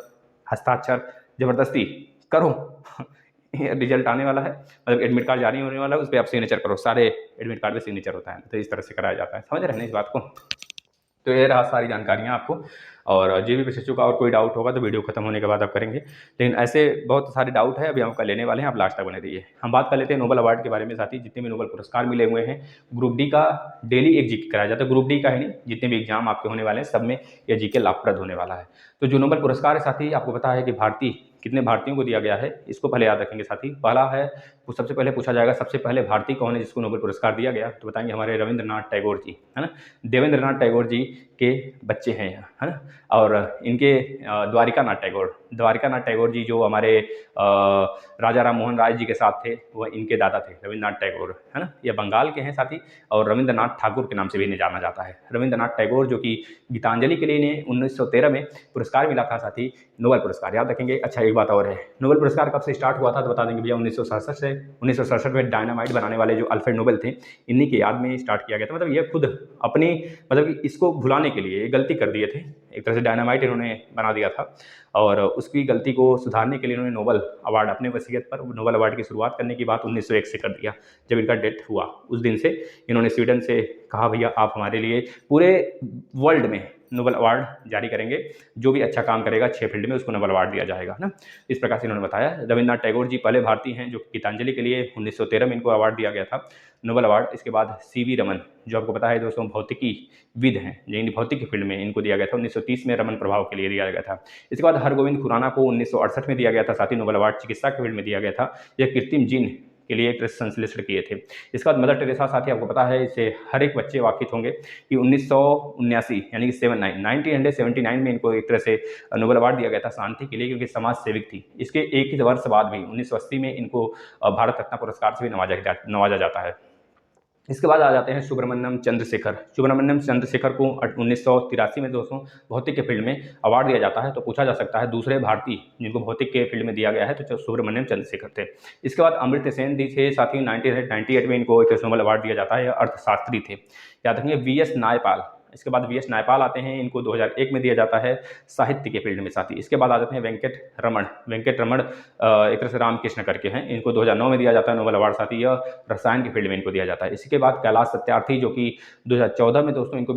हस्ताक्षर, जबरदस्ती करो रिजल्ट आने वाला है, मतलब एडमिट कार्ड जारी होने वाला है, उस पर आप सिग्नेचर करो। सारे एडमिट कार्ड पे सिग्नेचर होता है। तो इस तरह से कराया जाता है। समझ रहे हैं ना इस बात को। तो ये रहा सारी जानकारियाँ आपको। और जो भी प्रशिक्षु का और कोई डाउट होगा तो वीडियो खत्म होने के बाद आप करेंगे। लेकिन ऐसे बहुत सारे डाउट है, अभी हम आपका लेने वाले हैं, आप लास्ट तक बने रहिए। हम बात कर लेते हैं नोबल अवार्ड के बारे में। साथी, जितने भी नोबल पुरस्कार मिले हुए हैं, ग्रुप डी का डेली एक जीके कराया जाता है। ग्रुप डी का ही नहीं, जितने भी एग्जाम आपके होने वाले हैं सब में यह जीके लाभप्रद होने वाला है। तो जो नोबल पुरस्कार है साथी, आपको पता है कि कितने भारतीयों को दिया गया है, इसको पहले याद रखेंगे साथी। पहला है, वो सबसे पहले पूछा जाएगा सबसे पहले भारतीय कौन है जिसको नोबेल पुरस्कार दिया गया, तो बताएंगे हमारे रविंद्रनाथ टैगोर जी, है ना। देवेंद्रनाथ टैगोर जी के बच्चे हैं, है ना। और इनके द्वारिका नाथ टैगोर जी जो हमारे राजा राम मोहन राय जी के साथ थे, वह इनके दादा थे, रविंद्रनाथ टैगोर, है ना। ये बंगाल के हैं साथी। और रविंद्रनाथ ठाकुर के नाम से भी इन्हें जाना जाता है। रविंद्रनाथ टैगोर जो कि गीतांजलि के लिए इन्हें 1913 में पुरस्कार मिला था साथी, नोबेल पुरस्कार, याद रखेंगे। अच्छा, एक बात और है, नोबेल पुरस्कार कब से स्टार्ट हुआ था तो बता देंगे भैया, 1967 से। 1967 में डायनामाइट बनाने वाले जो अल्फ्रेड नोबेल थे, इन्हीं की याद में स्टार्ट किया गया था। मतलब ये खुद अपनी, मतलब कि इसको भुलाने के लिए गलती कर दिए थे, एक तरह से डायनामाइट इन्होंने बना दिया था। और उसकी गलती को सुधारने के लिए इन्होंने नोबेल अवार्ड, अपने वसीयत पर नोबेल अवार्ड की शुरुआत करने की बात 1901 से कर दिया। जब इनका डेथ हुआ उस दिन से इन्होंने स्वीडन से कहा भैया आप हमारे लिए पूरे वर्ल्ड में नोबेल अवार्ड जारी करेंगे, जो भी अच्छा काम करेगा 6 फील्ड में उसको नोबेल अवार्ड दिया जाएगा ना। इस प्रकार से इन्होंने बताया। रविन्द्रनाथ टैगोर जी पहले भारतीय हैं जो गीतांजलि के लिए 1913 में इनको अवार्ड दिया गया था, नोबेल अवार्ड। इसके बाद सीवी रमन, जो आपको पता है दोस्तों भौतिकी विद हैं, जिन भौतिक फील्ड में इनको दिया गया था, 1930 में रमन प्रभाव के लिए दिया गया था। इसके बाद हरगोविंद खुराना को 1968 में दिया गया था, साथ ही नोबेल अवार्ड चिकित्सा के फील्ड में दिया गया था। यह कृत्रिम जीन के लिए एक संश्लेषण किए थे। इसके बाद मदर टेरेसा, साथ ही आपको पता है, इससे हर एक बच्चे वाकिफ होंगे कि 1979 यानी कि 1979 में इनको एक तरह से नोबेल अवार्ड दिया गया था शांति के लिए, क्योंकि समाज सेविक थी। इसके एक ही वर्ष बाद भी 1980 में इनको भारत रत्न पुरस्कार से भी नवाजा जाता है। इसके बाद आ जाते हैं सुब्रमण्यम चंद्रशेखर। सुब्रमण्यम चंद्रशेखर को 1983 में दोस्तों भौतिक के फील्ड में अवार्ड दिया जाता है। तो पूछा जा सकता है दूसरे भारतीय जिनको भौतिक के फील्ड में दिया गया है, तो सुब्रमण्यम चंद्रशेखर थे। इसके बाद अमृत सेन जी थे, साथ ही 1998 में इनको एक नोबेल अवार्ड दिया जाता है, अर्थशास्त्री थे। याद रखिए वीएस नायपाल। इसके बाद वीएस नायपाल आते हैं, इनको 2001 में दिया जाता है साहित्य के फील्ड में साथी। इसके बाद आ जाते हैं वेंकट रमण एक तरह से रामकृष्ण करके हैं, इनको 2009 में दिया जाता है नोबेल अवार्ड साथी, यह रसायन के फील्ड में इनको दिया जाता है। इसके बाद कैलाश सत्यार्थी, जो कि 2014 में दोस्तों इनको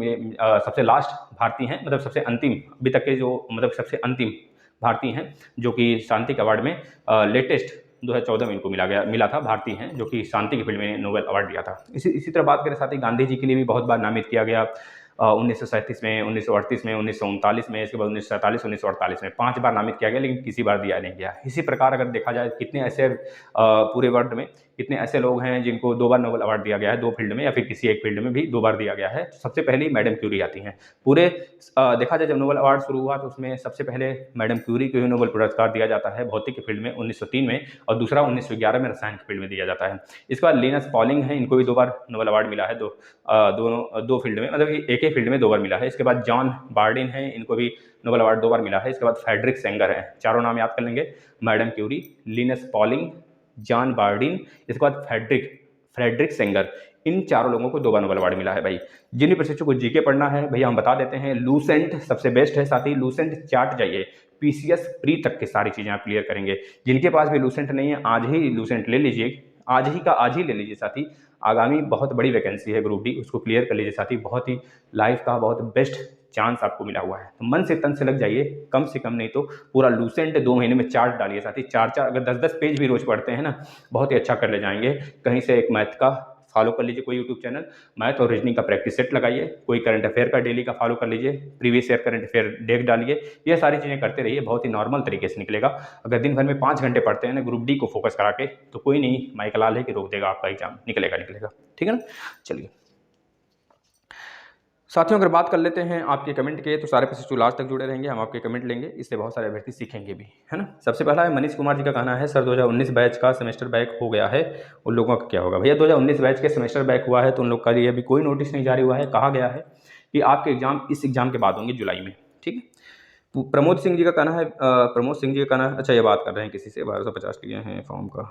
सबसे लास्ट भारतीय हैं, मतलब सबसे अंतिम अभी तक के जो सबसे अंतिम भारतीय हैं, जो कि शांति के अवार्ड में लेटेस्ट 2014 में इनको मिला था, भारतीय हैं जो कि शांति के फील्ड में नोबेल अवार्ड दिया था। इसी तरह बात करें साथ ही गांधी जी के लिए भी बहुत बार नामित किया गया, 1937 में, 1938 में, 1939 में, इसके बाद 1947, 1948 में 5 बार नामित किया गया, लेकिन किसी बार दिया नहीं गया। इसी प्रकार अगर देखा जाए कितने ऐसे पूरे वर्ल्ड में कितने ऐसे लोग हैं जिनको 2 बार नोबेल अवार्ड दिया गया है, 2 फील्ड में या फिर किसी एक फील्ड में भी 2 बार दिया गया है। सबसे पहले मैडम क्यूरी आती हैं। पूरे देखा जाए जब नोबेल अवार्ड शुरू हुआ तो उसमें सबसे पहले मैडम क्यूरी को ही नोबेल पुरस्कार दिया जाता है भौतिक के फील्ड में 1903 में, और दूसरा 1911 में रसायन के फील्ड में दिया जाता है। इसके बाद लिनस पॉलिंग है, इनको भी 2 बार नोबेल अवार्ड मिला है, दो फील्ड में, मतलब एक ही फील्ड में 2 बार मिला है। इसके बाद जॉन बार्डिन है, इनको भी नोबेल अवार्ड 2 बार मिला है। इसके बाद फ्रेडरिक सेंगर है, चारों नाम याद कर लेंगे, madam Curie, Linus Pauling, John Bardeen, इसके बाद फ्रेडरिक सेंगर, इन चारों लोगों को 2 बार नोबेल अवार्ड मिला है। भाई जिन भी प्रशिक्षकों को जीके पढ़ना है भैया हम बता देते हैं, लूसेंट सबसे बेस्ट है, साथ ही लूसेंट चार्ट जाइए, पीसीएस प्री तक की सारी चीज़ें आप क्लियर करेंगे। जिनके पास भी लूसेंट नहीं है आज ही लूसेंट ले लीजिए, आज ही ले लीजिए साथी। आगामी बहुत बड़ी वैकेंसी है ग्रुप डी, उसको क्लियर कर लीजिए साथी। बहुत ही लाइफ का बहुत बेस्ट चांस आपको मिला हुआ है, तो मन से तन से लग जाइए, कम से कम नहीं तो पूरा लूसेंट 2 महीने में चार्ट डालिए साथी। 4 अगर 10 पेज भी रोज पढ़ते हैं ना, बहुत ही अच्छा कर ले जाएंगे। कहीं से एक मैथ का फॉलो कर लीजिए, कोई यूट्यूब चैनल, मैथ और रीजनिंग का प्रैक्टिस सेट लगाइए, कोई करंट अफेयर का डेली का फॉलो कर लीजिए, previous year current affair deck डालिए, ये सारी चीज़ें करते रहिए, बहुत ही नॉर्मल तरीके से निकलेगा। अगर दिन भर में 5 घंटे पढ़ते हैं ना ग्रुप डी को फोकस करा के, तो कोई नहीं माइकल लाल है कि रोक देगा आपका एग्जाम, निकलेगा। ठीक है ना। चलिए साथियों, अगर बात कर लेते हैं आपके कमेंट के, तो सारे प्रशिक्षु लास्ट तक जुड़े रहेंगे, हम आपके कमेंट लेंगे, इससे बहुत सारे अभ्यर्थी सीखेंगे भी, है ना। सबसे पहला है मनीष कुमार जी का कहना है, सर 2019 बैच का सेमेस्टर बैक हो गया है, उन लोगों का क्या होगा। भैया 2019 बैच के सेमेस्टर बैक हुआ है तो उन लोग का लिए अभी कोई नोटिस नहीं जारी हुआ है। कहा गया है कि आपके एग्जाम इस एग्जाम के बाद होंगे जुलाई में, ठीक है। प्रमोद सिंह जी का कहना है, अच्छा ये बात कर रहे हैं किसी से 1250 लिए हैं फॉर्म का,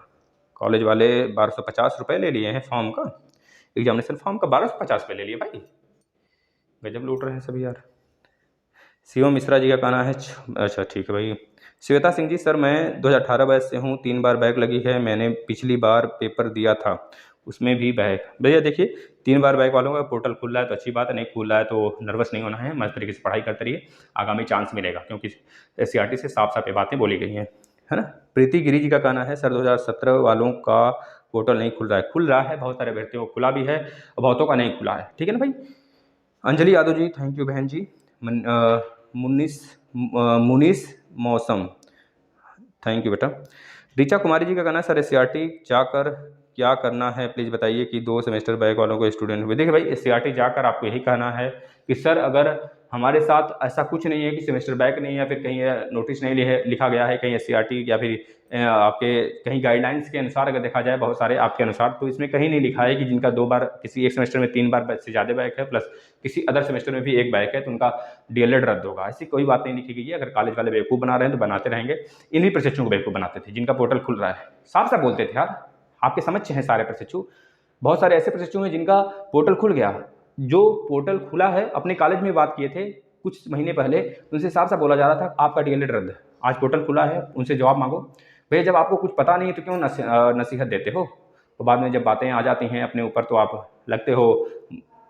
कॉलेज वाले 1250 रुपये ले लिए हैं फॉर्म का, एग्जामिनेशन फॉर्म का 1250 रुपये ले लिए भाई, गजब लूट रहे हैं सभी यार। शिवम मिश्रा जी का कहना है, अच्छा ठीक है भाई। श्वेता सिंह जी, सर मैं 2018 बैच से हूँ, 3 बार बैक लगी है, मैंने पिछली बार पेपर दिया था उसमें भी बैक। भैया देखिए 3 बार बैक वालों का पोर्टल खुल रहा है तो अच्छी बात है, नहीं खुल रहा है तो नर्वस नहीं होना है, मस्त तरीके से पढ़ाई करते रहिए, आगामी चांस मिलेगा, क्योंकि एससीईआरटी से साफ साफ ये बातें बोली गई हैं, है ना। प्रीति गिरी जी का कहना है, सर 2017 वालों का पोर्टल नहीं खुल रहा है, बहुत सारे अभ्यर्थियों को खुला भी है, बहुतों का नहीं खुला है, ठीक है ना भाई। अंजलि यादव जी, थैंक यू बहन जी। मुनीस मौसम, थैंक यू बेटा। ऋचा कुमारी जी का कहना है, सर एससीईआरटी जाकर क्या करना है प्लीज़ बताइए कि 2 सेमेस्टर बैक वालों को स्टूडेंट हुए। देखिए भाई एससीईआरटी जाकर आपको यही कहना है कि सर अगर हमारे साथ ऐसा कुछ नहीं है कि सेमेस्टर बैक नहीं है, या फिर कहीं नोटिस नहीं लिखा गया है कहीं एससीईआरटी या फिर आपके कहीं गाइडलाइंस के अनुसार अगर देखा जाए बहुत सारे आपके अनुसार, तो इसमें कहीं नहीं लिखा है कि जिनका 2 बार किसी एक सेमेस्टर में 3 बार से ज़्यादा बैक है प्लस किसी अदर सेमेस्टर में भी 1 बैक है तो उनका डीएलएड रद्द होगा, ऐसी कोई बात नहीं लिखी गई है। अगर कॉलेज वाले बेवकूफ़ बना रहे हैं तो बनाते रहेंगे, इन्हीं प्रशिक्षुओं को बेवकूफ़ बनाते थे जिनका पोर्टल खुल रहा है, साफ साफ बोलते थे यार, आपके समझ हैं सारे प्रशिक्षु। बहुत सारे ऐसे प्रशिक्षु हैं जिनका पोर्टल खुल गया, जो पोर्टल खुला है अपने कॉलेज में बात किए थे कुछ महीने पहले, उनसे साफ साफ बोला जा रहा था आपका डीएलएड रद्द, आज पोर्टल खुला है, उनसे जवाब मांगो। भैया जब आपको कुछ पता नहीं है तो क्यों नसीहत देते हो, तो बाद में जब बातें आ जाती हैं अपने ऊपर तो आप लगते हो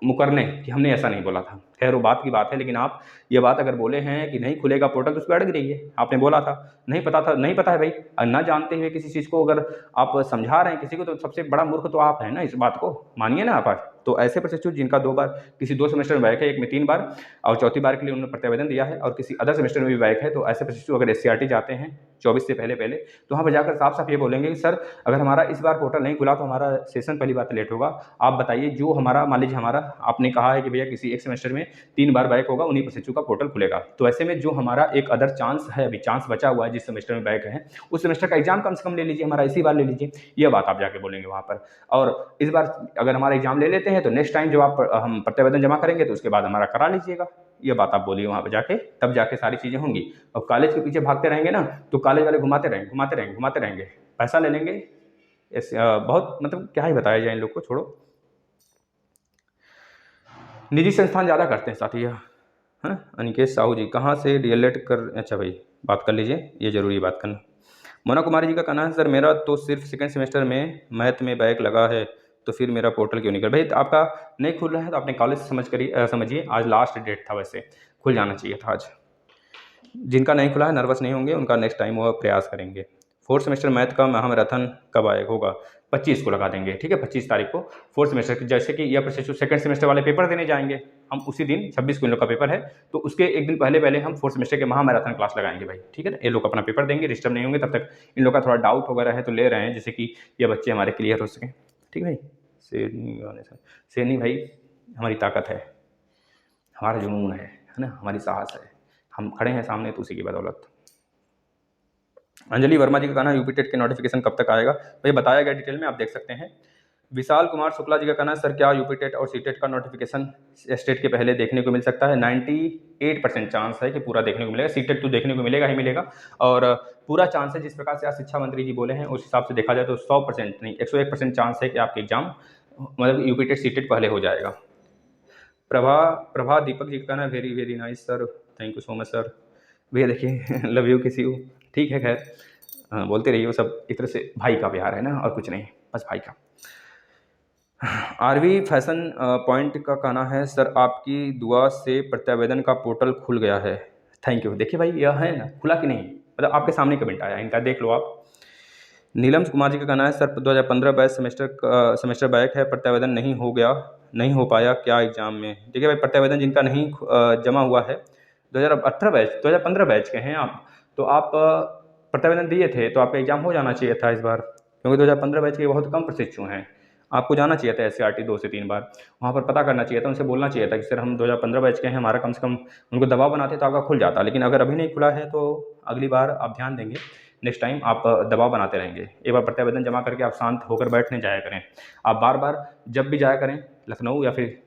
मुकरने कि हमने ऐसा नहीं बोला था। खैर वो बात की बात है, लेकिन आप ये बात अगर बोले हैं कि नहीं खुलेगा पोर्टल तो उस पर अड़ग रहिए। आपने बोला था, नहीं पता था, नहीं पता है भाई, ना जानते हुए किसी चीज़ को अगर आप समझा रहे हैं किसी को, तो सबसे बड़ा मूर्ख तो आप हैं ना, इस बात को मानिए ना आप। तो ऐसे प्रशिक्षु जिनका 2 बार किसी 2 सेमेस्टर में बैक है, एक में 3 बार और चौथी बार के लिए उन्होंने प्रत्यावेदन दिया है, और किसी अदर सेमेस्टर में भी बैक है, तो ऐसे प्रशिक्षु अगर SCRT जाते हैं 24 से पहले तो वहाँ पर जाकर साफ साफ ये बोलेंगे कि सर अगर हमारा इस बार पोर्टल नहीं खुला तो हमारा सेशन पहली बात लेट होगा। आप बताइए, जो हमारा मान लीजिए हमारा आपने कहा है कि भैया किसी एक सेमेस्टर में 3 बार बैक होगा, उन्हीं प्रशिक्षु का पोर्टल खुलेगा। तो ऐसे में जो हमारा एक अदर चांस है, अभी चांस बचा हुआ है जिस सेमेस्टर में बैक है, उस सेमेस्टर का एग्जाम कम से कम ले लीजिए, हमारा इसी बार ले लीजिए। ये बात आप जाके बोलेंगे वहाँ पर। और इस बार अगर हमारा एग्जाम ले लेते हैं तो नेक्स्ट टाइम जब आप हम प्रत्यावेदन जमा करेंगे तो उसके बाद हमारा करा लीजिएगा। ये बात आप बोलिए वहाँ पर जाके, तब जाके सारी चीज़ें होंगी। और कॉलेज के पीछे भागते रहेंगे ना तो कॉलेज वाले घुमाते रहेंगे, पैसा ले लेंगे। बहुत मतलब क्या ही बताया जाए इन लोग को, छोड़ो। निजी संस्थान ज़्यादा करते हैं साथी, है ना। अनिकेत साहू जी कहाँ से DLED कर, अच्छा भाई बात कर लीजिए, ये जरूरी बात करना। मोना कुमारी जी का कहना है सर मेरा तो सिर्फ सेकंड सेमेस्टर में मैथ में बैक लगा है, तो फिर मेरा पोर्टल क्यों नहीं कर भाई। तो आपका नहीं खुल रहा है तो अपने कॉलेज समझिए, आज लास्ट डेट था, वैसे खुल जाना चाहिए था आज। जिनका नहीं खुला है नर्वस नहीं होंगे, उनका नेक्स्ट टाइम वो प्रयास करेंगे। 4th सेमेस्टर मैथ का महामैराथन कब आएगा होगा? 25 को लगा देंगे, ठीक है, 25 तारीख को 4th सेमेस्टर की। जैसे कि यह प्रशिक्षु सेकंड सेमेस्टर वाले पेपर देने जाएंगे, हम उसी दिन 26 को इन लोग का पेपर है, तो उसके एक दिन पहले हम 4th सेमेस्टर के महामैराथन क्लास लगाएंगे भाई, ठीक है ना। ये लोग अपना पेपर देंगे, डिस्टर्ब नहीं होंगे, तब तक इन लोग का थोड़ा डाउट वगैरह है तो ले रहे हैं, जैसे कि ये बच्चे हमारे क्लियर हो सकें, ठीक है भाई। सेनी भाई हमारी ताकत है, हमारा जुनून है ना, हमारी साहस है, हम खड़े हैं सामने तो उसी की बदौलत। अंजलि वर्मा जी का कहना है यूपी टेट के नोटिफिकेशन कब तक आएगा? भाई बताया गया डिटेल में, आप देख सकते हैं। विशाल कुमार शुक्ला जी का कहना है सर क्या यूपी टेट और सीटेट का नोटिफिकेशन स्टेट के पहले देखने को मिल सकता है? 98% चांस है कि पूरा देखने को मिलेगा। सीटेट तो देखने को मिलेगा ही मिलेगा, और पूरा चांस है जिस प्रकार से आज शिक्षा मंत्री जी बोले हैं उस हिसाब से देखा जाए तो 100% नहीं 101% चांस है कि आपके एग्जाम मतलब यूपी टेट सीटेट पहले हो जाएगा। प्रभा दीपक जी का कहना है very very nice sir, thank you so much sir. भैया देखिए लव यू किसी को, ठीक है, खैर बोलते रहिए, वो सब एक तरह से भाई का प्यार है ना, और कुछ नहीं, बस भाई का। आरवी फैशन पॉइंट का कहना है सर आपकी दुआ से प्रत्यावेदन का पोर्टल खुल गया है, थैंक यू। देखिए भाई यह है ना, खुला कि नहीं, मतलब आपके सामने कमेंट आया इनका, देख लो आप। नीलम कुमार जी का कहना है सर 2015 बैच सेमेस्टर बैक है, प्रत्यावेदन नहीं हो पाया क्या एग्जाम में? देखिए भाई प्रत्यावेदन जिनका नहीं जमा हुआ है 2015 बैच के हैं आप, तो आप प्रत्यावेदन दिए थे तो आपका एग्जाम हो जाना चाहिए था इस बार, क्योंकि 2015 बैच के बहुत कम प्रशिक्षु हैं। आपको जाना चाहिए था SCRT 2 से 3 बार, वहाँ पर पता करना चाहिए था, उनसे बोलना चाहिए था कि सर हम 2015 बैच के हैं, हमारा कम से कम, उनको दबाव बनाते तो आपका खुल जाता। लेकिन अगर अभी नहीं खुला है तो अगली बार आप ध्यान देंगे, नेक्स्ट टाइम आप दबाव बनाते रहेंगे। एक बार प्रत्यावेदन जमा करके आप शांत होकर बैठने जाया करें। आप बार बार जब भी जाया करें लखनऊ, या फिर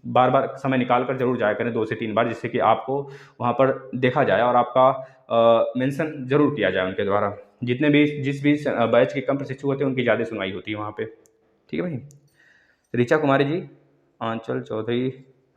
बार बार समय निकाल कर जरूर जाया करें 2 से 3 बार, जिससे कि आपको वहाँ पर देखा जाए और आपका मेंशन जरूर किया जाए उनके द्वारा। जिस भी बैच के कम प्रशिक्षु होते हैं उनकी ज़्यादा सुनवाई होती है वहाँ पे, ठीक है भाई। ऋचा कुमारी जी, आंचल चौधरी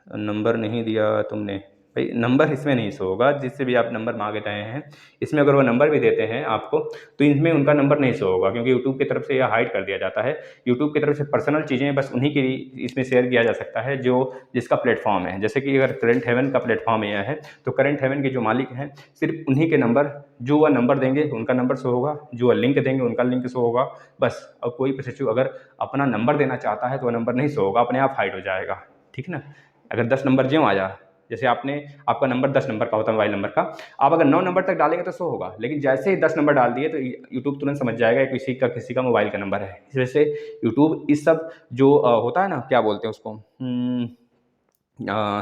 नंबर नहीं दिया तुमने, भाई नंबर इसमें नहीं शो होगा, जिससे भी आप नंबर मांगे रहे हैं इसमें अगर वो नंबर भी देते हैं आपको तो इसमें उनका नंबर नहीं शो होगा, क्योंकि यूट्यूब की तरफ से यह हाइड कर दिया जाता है। यूट्यूब की तरफ से पर्सनल चीज़ें बस उन्हीं की इसमें शेयर किया जा सकता है जो जिसका प्लेटफॉर्म है। जैसे कि अगर करेंट हेवन का प्लेटफॉर्म यह है तो करेंट हेवन के जो मालिक हैं सिर्फ उन्हीं के नंबर, जो वह नंबर देंगे उनका नंबर शो होगा, जो वह लिंक देंगे उनका लिंक शो होगा, बस। और कोई प्रशिक्षु अगर अपना नंबर देना चाहता है तो वह नंबर नहीं शो होगा, अपने आप हाइड हो जाएगा, ठीक ना। अगर 10 नंबर ज्यों आ जाए, जैसे आपका नंबर 10 नंबर का होता है मोबाइल नंबर का, आप अगर 9 नंबर तक डालेंगे तो शो होगा, लेकिन जैसे ही 10 नंबर डाल दिए तो यूट्यूब तुरंत समझ जाएगा कि किसी का मोबाइल का नंबर है। इस वजह से यूट्यूब इस सब जो होता है ना, क्या बोलते हैं उसको,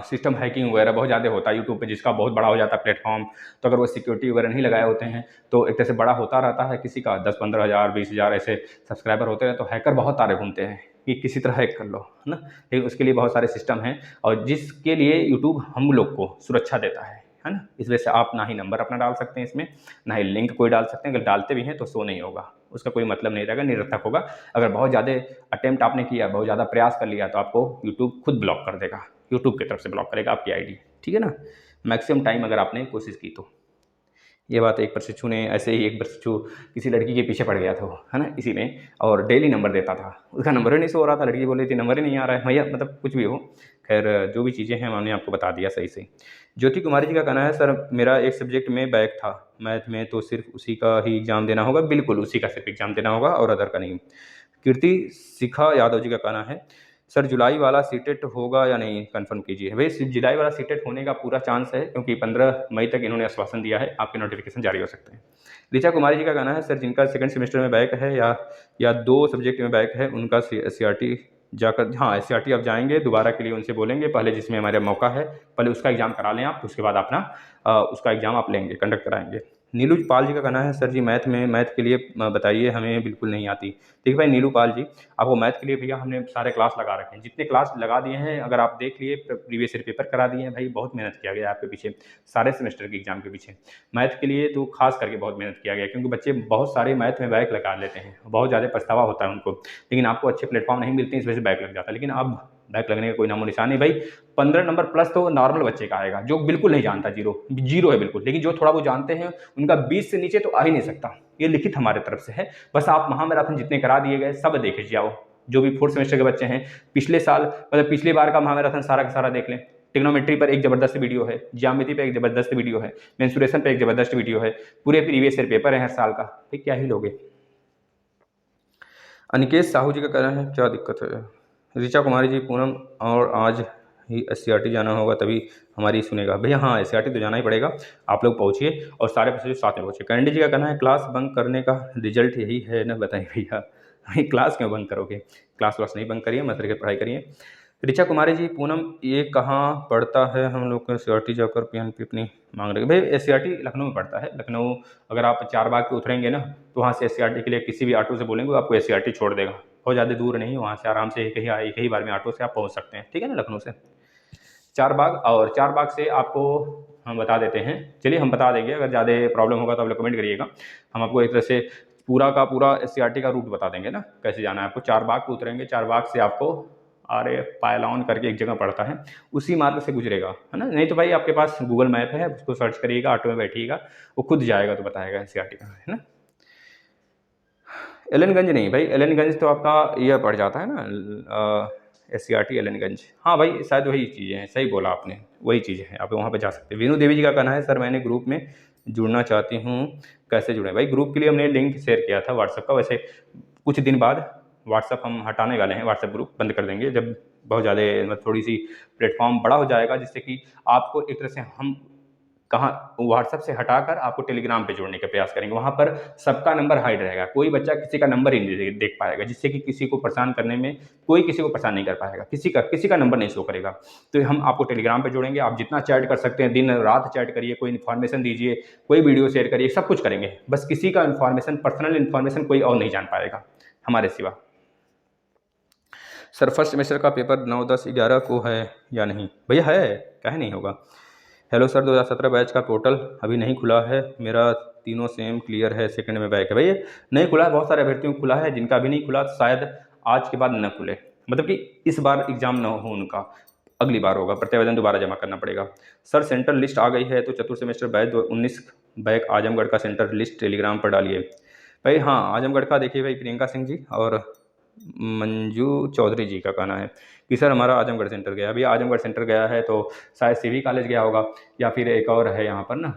सिस्टम हैकिंग वगैरह बहुत ज़्यादा होता है यूट्यूब पे, जिसका बहुत बड़ा हो जाता है प्लेटफॉर्म। तो अगर वो सिक्योरिटी वगैरह नहीं लगाए होते हैं तो एक तरह से बड़ा होता रहता है, किसी का 10-15 हज़ार 20 हज़ार ऐसे सब्सक्राइबर होते हैं, तो हैकर बहुत सारे घूमते हैं कि किसी तरह हैक कर लो, है ना। लेकिन उसके लिए बहुत सारे सिस्टम हैं, और जिसके लिए यूट्यूब हम लोग को सुरक्षा देता है ना। इस वजह से आप ना ही नंबर अपना डाल सकते हैं इसमें, ना ही लिंक कोई डाल सकते हैं। अगर डालते भी हैं तो शो नहीं होगा, उसका कोई मतलब नहीं रहेगा, निरर्थक होगा। अगर बहुत ज़्यादा अटेम्प्ट आपने किया, बहुत ज़्यादा प्रयास कर लिया, तो आपको यूट्यूब खुद ब्लॉक कर देगा, यूट्यूब की तरफ से ब्लॉक करेगा आपकी आईडी, ठीक है ना। मैक्सिमम टाइम अगर आपने कोशिश की तो। ये बात एक प्रशिक्षु ने, ऐसे ही एक प्रशिक्षु किसी लड़की के पीछे पड़ गया था वो, है ना, इसी में, और डेली नंबर देता था, उसका नंबर ही नहीं शो हो रहा था, लड़की बोल रही थी नंबर ही नहीं आ रहा है भैया, मतलब कुछ भी हो। खैर जो भी चीज़ें हैं मैंने आपको बता दिया सही से। ज्योति कुमारी जी का कहना है, सर मेरा एक सब्जेक्ट में बैक था मैथ में, तो सिर्फ उसी का ही एग्ज़ाम देना होगा? बिल्कुल उसी का सिर्फ एग्ज़ाम देना होगा और अदर का नहीं। कीर्ति शिखा यादव जी का कहना है, सर जुलाई वाला सीटेट होगा या नहीं, कंफर्म कीजिए। भाई जुलाई वाला सीटेट होने का पूरा चांस है, क्योंकि 15 मई तक इन्होंने आश्वासन दिया है, आपके नोटिफिकेशन जारी हो सकते हैं। ऋचा कुमारी जी का कहना है, सर जिनका सेकंड सेमेस्टर में बैक है या 2 सब्जेक्ट में बैक है, उनका SCRT जाकर, हाँ SCRT अब जाएंगे दोबारा के लिए, उनसे बोलेंगे पहले जिसमें हमारा मौका है पहले उसका एग्ज़ाम करा लें आप, उसके बाद अपना उसका एग्ज़ाम आप लेंगे, कंडक्ट कराएंगे। नीलू पाल जी का कहना है, सर जी मैथ के लिए बताइए, हमें बिल्कुल नहीं आती। देखिए भाई नीलू पाल जी, आपको मैथ के लिए भैया हमने सारे क्लास लगा रखे हैं, जितने क्लास लगा दिए हैं अगर आप देख लिए, प्रीवियस ईयर पेपर करा दिए हैं भाई, बहुत मेहनत किया गया आपके पीछे, सारे सेमेस्टर के एग्जाम के पीछे। मैथ के लिए तो खास करके बहुत मेहनत किया गया, क्योंकि बच्चे बहुत सारे मैथ में बैक लगा लेते हैं, बहुत ज़्यादा पछतावा होता है उनको, लेकिन आपको अच्छे प्लेटफॉर्म नहीं मिलते, इस वजह से बैक लग जाता है। लेकिन अब बैक लगने का कोई नामो निशान नहीं भाई। 15 नंबर प्लस तो नॉर्मल बच्चे का आएगा, जो बिल्कुल नहीं जानता, जीरो है बिल्कुल, लेकिन जो थोड़ा वो जानते हैं उनका 20 से नीचे तो आ ही नहीं सकता, ये लिखित हमारे तरफ से है। बस आप महामैराथन जितने करा दिए गए सब देख जाओ, जो भी 4th सेमेस्टर के बच्चे हैं, पिछले साल मतलब पिछली बार का महामैराथन सारा का सारा देख लें। ट्रिग्नोमेट्री पर एक जबरदस्त वीडियो है, ज्यामिति पे एक जबरदस्त वीडियो है, मेंसुरेशन पे एक जबरदस्त वीडियो है, पूरे प्रीवियस ईयर पेपर है हर साल का, फिर क्या ही लोगे। अनिकेत साहू जी का कहना है, क्या दिक्कत है? ऋचा कुमारी जी, पूनम और आज ही SCRT जाना होगा तभी हमारी सुनेगा। भैया हाँ SCRT तो जाना ही पड़ेगा, आप लोग पहुँचिए और सारे पैसेंजर साथ में पहुँचिए। कैंडी जी का कहना है, क्लास बंक करने का रिजल्ट यही है ना, बताइए भैया। क्लास क्यों बंक करोगे, क्लास व्लास नहीं बंक करिए, मत करके पढ़ाई करिए। ऋचा कुमारी जी, पूनम ये कहाँ पड़ता है, हम लोग को SCRT जाकर PNP अपनी मांग रहे। भाई SCRT लखनऊ में पड़ता है, लखनऊ अगर आप 4 बाग पे उतरेंगे ना, तो वहाँ से SCRT के लिए किसी भी ऑटो से बोलेंगे वो आपको SCRT छोड़ देगा, बहुत ज़्यादा दूर नहीं, वहाँ से आराम से एक ही बार में ऑटो से आप पहुँच सकते हैं, ठीक है ना, लखनऊ से 4 बाग। और 4 बाग से आपको हम बता देते हैं, चलिए हम बता देंगे, अगर ज़्यादा प्रॉब्लम होगा तो आप लोग कमेंट करिएगा, हम आपको एक तरह से पूरा का पूरा SCRT का रूट बता देंगे ना, कैसे जाना है आपको। 4 बाग पे उतरेंगे, 4 बाग से आपको आरे पायलॉन करके एक जगह पड़ता है, उसी मार्ग से गुजरेगा, है ना, नहीं तो भाई आपके पास गूगल मैप है, उसको सर्च करिएगा, ऑटो में बैठिएगा, वो खुद जाएगा तो बताएगा SCRT का, है ना। एलनगंज नहीं भाई, एलनगंज तो आपका यह पड़ जाता है ना, SCRT एलनगंज, हाँ भाई शायद वही चीज़ें हैं, सही बोला आपने, वही चीज़ें हैं, आप वहाँ पे जा सकते हैं। वीनू देवी जी का कहना है, सर मैंने ग्रुप में जुड़ना चाहती हूँ, कैसे जुड़ें? भाई ग्रुप के लिए हमने लिंक शेयर किया था व्हाट्सएप का, वैसे कुछ दिन बाद व्हाट्सएप हम हटाने वाले हैं, व्हाट्सएप ग्रुप बंद कर देंगे, जब बहुत ज़्यादा मतलब थोड़ी सी प्लेटफॉर्म बड़ा हो जाएगा, जिससे कि आपको एक तरह से हम कहाँ व्हाट्सएप से हटाकर आपको टेलीग्राम पे जोड़ने का प्रयास करेंगे, वहाँ पर सबका नंबर हाइड रहेगा, कोई बच्चा किसी का नंबर ही नहीं देख पाएगा, जिससे कि किसी को परेशान करने में कोई किसी को परेशान नहीं कर पाएगा, किसी का नंबर नहीं शो करेगा। तो हम आपको टेलीग्राम पे जोड़ेंगे, आप जितना चैट कर सकते हैं, दिन रात चैट करिए, कोई इन्फॉर्मेशन दीजिए, कोई वीडियो शेयर करिए, सब कुछ करेंगे, बस किसी का इन्फॉर्मेशन, पर्सनल इन्फॉर्मेशन कोई और नहीं जान पाएगा हमारे सिवा। सर फर्स्ट सेमेस्टर का पेपर 9, 10, 11 को है या नहीं? भैया है, काहे नहीं होगा। हेलो सर, 2017 बैच का पोर्टल अभी नहीं खुला है, मेरा तीनों सेम क्लियर है, सेकंड में बैक है। भैया नहीं खुला है, बहुत सारे अभ्यर्थियों को खुला है, जिनका भी नहीं खुला शायद आज के बाद न खुले, मतलब कि इस बार एग्जाम न हो उनका, अगली बार होगा, प्रत्यावेदन दोबारा जमा करना पड़ेगा। सर सेंटर लिस्ट आ गई है, तो चतुर्थ सेमेस्टर बैच 19 बैक आजमगढ़ का सेंटर लिस्ट टेलीग्राम पर डालिए। भाई हाँ आजमगढ़ का देखिए भाई, प्रियंका सिंह जी और मंजू चौधरी जी का कहना है कि सर हमारा आजमगढ़ सेंटर गया, अभी आजमगढ़ सेंटर गया है तो शायद CV कॉलेज गया होगा, या फिर एक और है यहाँ पर ना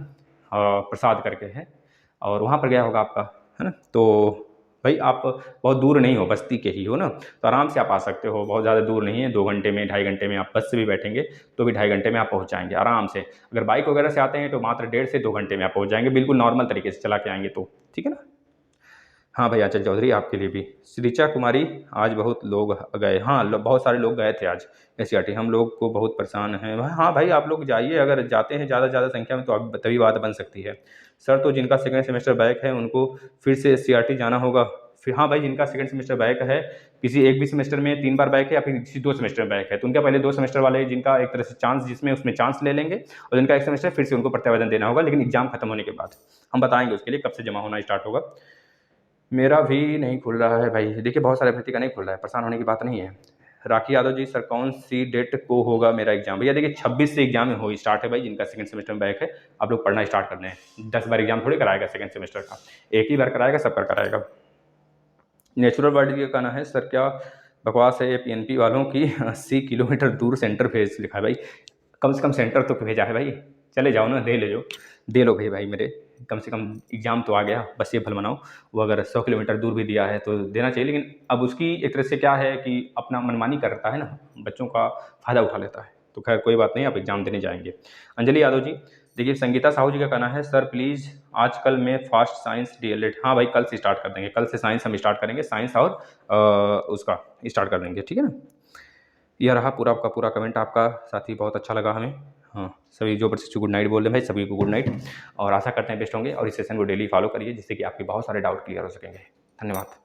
प्रसाद करके है, और वहाँ पर गया होगा आपका, है ना। तो भाई आप बहुत दूर नहीं हो, बस्ती के ही हो ना, तो आराम से आप आ सकते हो, बहुत ज़्यादा दूर नहीं है, 2 घंटे में 2.5 घंटे में आप बस से भी बैठेंगे तो भी 2.5 घंटे में आप पहुँच जाएंगे आराम से। अगर बाइक वगैरह से आते हैं तो मात्र 1.5 से 2 घंटे में आप पहुँच जाएंगे, बिल्कुल नॉर्मल तरीके से चला के आएंगे तो, ठीक है ना। हाँ भाई आंचल चौधरी आपके लिए भी। ऋचा कुमारी, आज बहुत लोग गए, हाँ बहुत सारे लोग गए थे आज SCRT, हम लोग को बहुत परेशान हैं। हाँ भाई आप लोग जाइए, अगर जाते हैं ज़्यादा से ज़्यादा संख्या में तो अब तभी बात बन सकती है। सर तो जिनका सेकंड सेमेस्टर बैक है उनको फिर से SCRT जाना होगा? फिर हाँ भाई, जिनका सेकंड सेमेस्टर बैक है, किसी एक भी सेमेस्टर में 3 बार बैक है या फिर किसी 2 सेमेस्टर में बैक है, तो उनका पहले 2 सेमेस्टर वाले जिनका एक तरह से चांस, जिसमें उसमें चांस ले लेंगे, और जिनका 1 सेमेस्टर फिर से उनको प्रत्यावेदन देना होगा, लेकिन एग्जाम खत्म होने के बाद हम बताएंगे उसके लिए कब से जमा होना स्टार्ट होगा। मेरा भी नहीं खुल रहा है भाई, देखिए बहुत सारे अभ्यर्थी का नहीं खुल रहा है, परेशान होने की बात नहीं है। राखी यादव जी, सर कौन सी डेट को होगा मेरा एग्जाम? भैया देखिए 26 से एग्जाम हो स्टार्ट है भाई, जिनका सेकंड सेमेस्टर में बैक है आप लोग पढ़ना स्टार्ट कर दें। 10 बार एग्जाम थोड़ी कराएगा सेकंड सेमेस्टर का, एक ही बार कराएगा, सब बार कराएगा। नेचुरल वर्ल्ड का कहना है सर क्या बकवास है ये पीएनपी वालों की 80 किलोमीटर दूर सेंटर भेज लिखा है भाई। कम से कम सेंटर तो भेजा है भाई, चले जाओ ना, दे लो भाई मेरे, कम से कम एग्जाम तो आ गया, बस ये भल मनाओ। वो अगर 100 किलोमीटर दूर भी दिया है तो देना चाहिए, लेकिन अब उसकी एक तरह से क्या है कि अपना मनमानी करता है ना, बच्चों का फ़ायदा उठा लेता है। तो खैर कोई बात नहीं, आप एग्ज़ाम देने जाएंगे। अंजलि यादव जी, देखिए संगीता साहू जी का कहना है सर प्लीज़ आजकल में फास्ट साइंस डीएलएड। हाँ भाई, कल से स्टार्ट कर देंगे, कल से साइंस हम स्टार्ट करेंगे, साइंस और उसका स्टार्ट कर देंगे, ठीक है ना। यह रहा पूरा आपका पूरा कमेंट आपका, साथी बहुत अच्छा लगा हमें। हाँ, सभी जो प्रशिक्षु गुड नाइट बोल रहे हैं भाई, सभी को गुड नाइट, और आशा करते हैं बेस्ट होंगे, और इस सेशन को डेली फॉलो करिए जिससे कि आपके बहुत सारे डाउट क्लियर हो सकेंगे। धन्यवाद।